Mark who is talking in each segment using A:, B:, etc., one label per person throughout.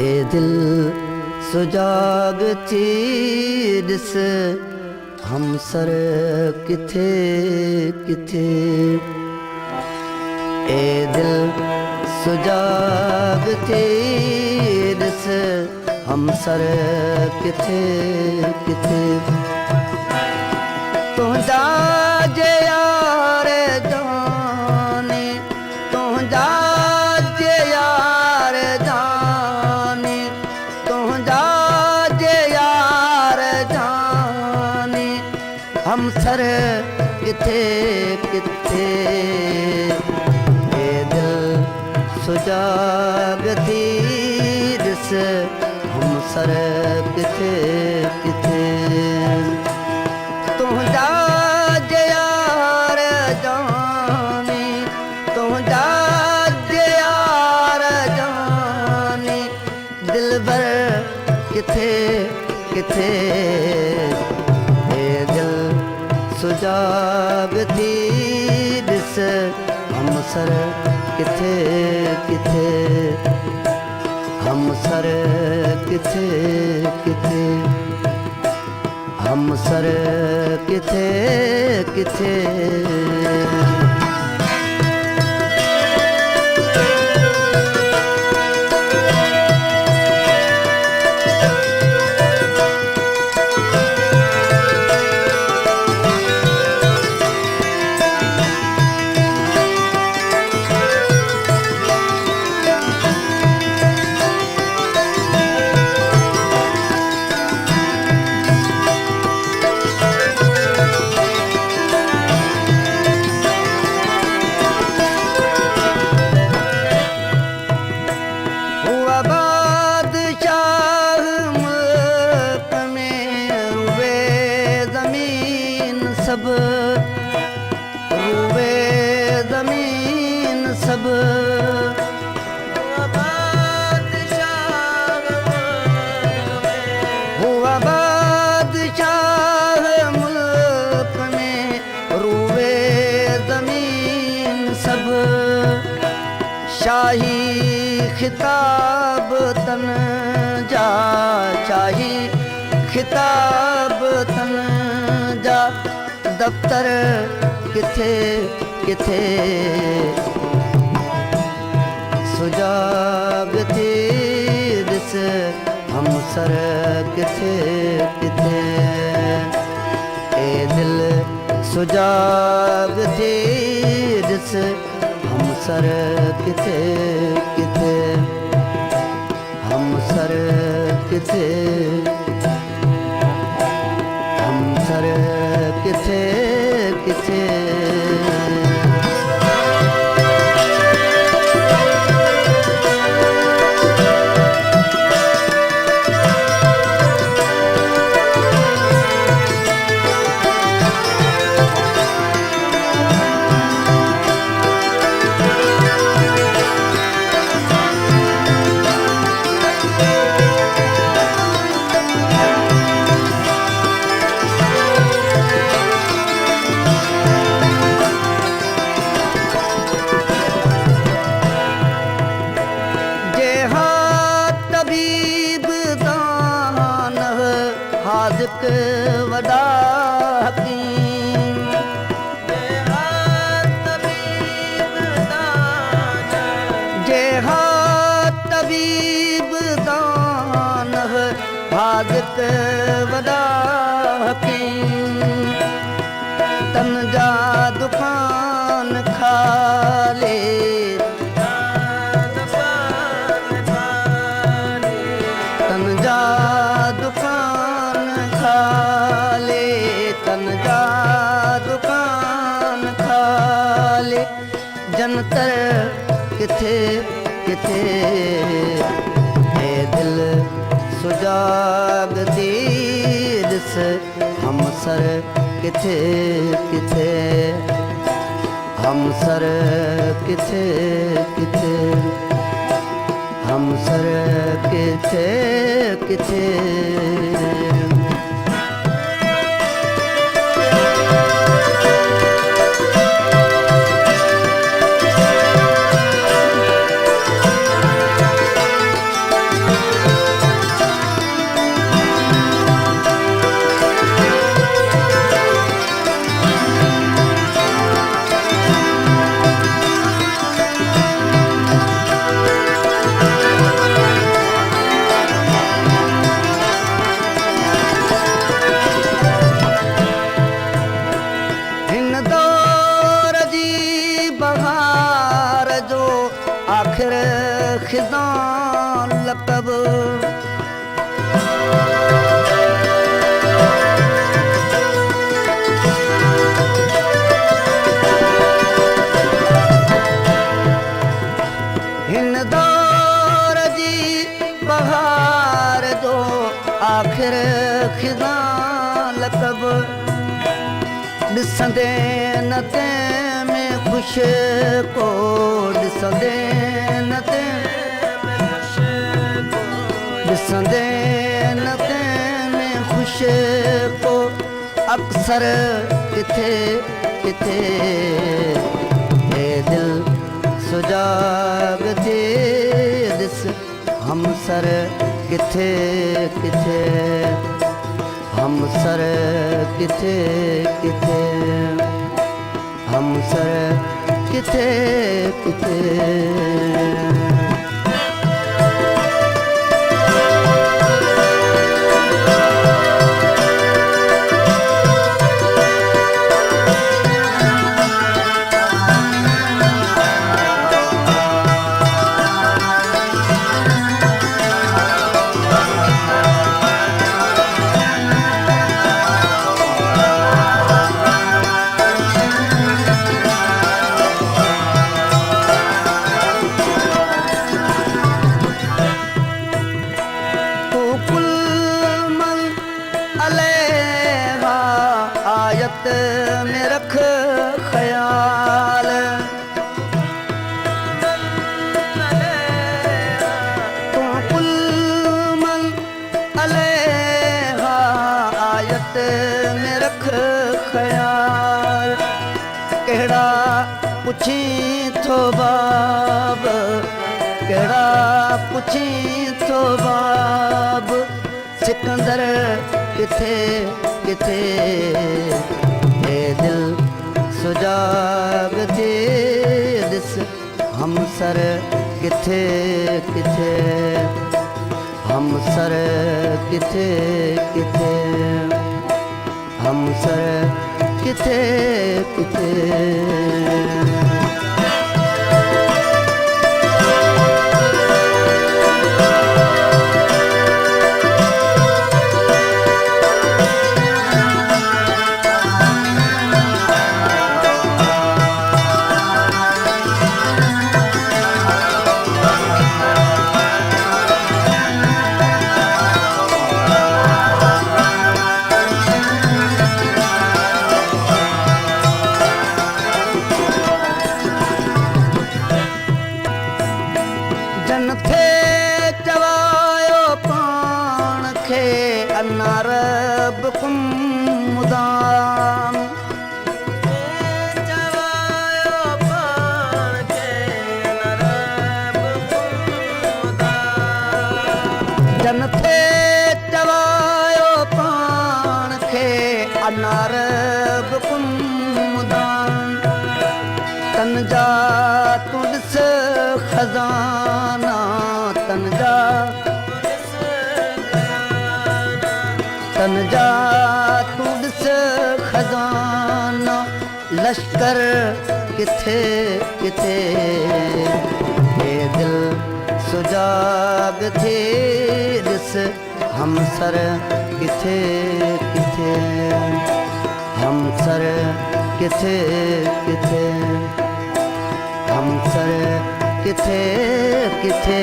A: ए दिल सुजाग चीरस हम सर किथे किथे। ए दिल सुजाग चीरस हम सर किथे किथे। तुझा जे यार जानी तुझा जे यार जानी तुझा जे यार जानी हम सर किथे किथे। ए दिल सुजाग तीरस हम सर किथे किथे। तुझा जे यार जानी तुझा जे यार जानी दिलबर किथे किथे। ए दिल सुजाग तीरस हम सर किथे किथे। हम सर किथे किथे। हम सर किथे किथे। सब रूबे ज़मीन सब हुआ बादशाह मुल्क में रूबे ज़मीन सब। शाही खिताब तन जा शाही खिताब तन जा दफ्तर किथे किथे। सुजाग तीरस हम सर किथे किथे। ए दिल सुजाग तीरस हम सर किथे किथे। हम सर किथे हम सर किथे किथे। हाज़िक वॾा हकीम जे हा तबीब दान हाज़िक वॾा हकीम। तन जा दुकान खाले तन जा दुकान खाले तन जा दुकान खाले। जनतर किथे किथे। ए दिल सुजाग तीरस हम सर किथे किथे। हम सर किथे किथे। हम सर किथे किथे। बहार जो आखिर खिज़ा लक़ब ॾिसंदे न ते में ख़ुशि को ॾिसंदे न ते ॾिसंदे न ते में ख़ुशि को अक्सर किथे किथे हे दिल सुजाग थी ॾिस हमसर किथे किथे हमसर किथे किथे हमसर किथे किथे में रख ख्याल तू कुल मन अलैहा आयत में रख ख्याल केड़ा पुछी थो बाब केड़ा पुछी थो बाब सिकंदर किथे किथे हे दिल सुजाग थी ॾिस हमसर किथे किथे हमसर किथे किथे हमसर किथे किथे जन थे चवायो पाण खे अना रब कुम मुदाम चवायो पाण खे अना रब कुम मुदाम जन थे चवायो पाण खे अना रब कुम मुदाम तन जा तू ॾिस खजाना तन जा तू ॾिस खजाना लश्कर किथे किथे हे दिल सुजाग थी ॾिस हमसर किथे किथे हमसर किथे किथे हमसर किथे किथे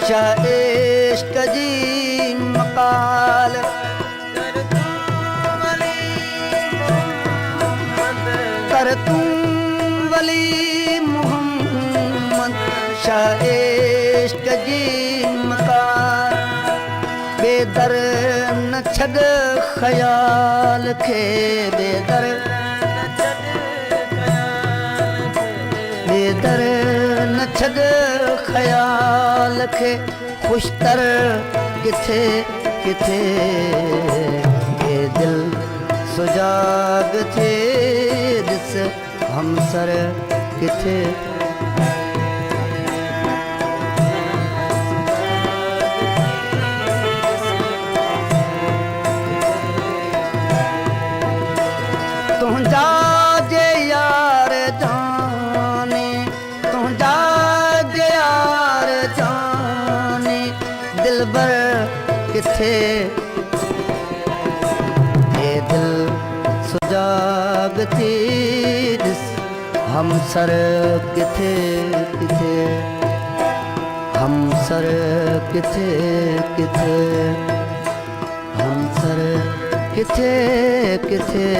A: शाह इश्क जी मकाल कर तू वली मोहम्मद शाह इश्क जी मकाल बेदर न छॾ ख़याल खे बेदर न छॾ ख़याल खे ख़ुशतर किथे किथे हे दिल सुजाग थी ॾिस हमसर किथे तुझा जे यार जाने तुझा जे यार जाने दिलबर किथे ये दिल सुजागती दिस हमसर किथे किथे हमसर किथे किथे हमसर किथे किथे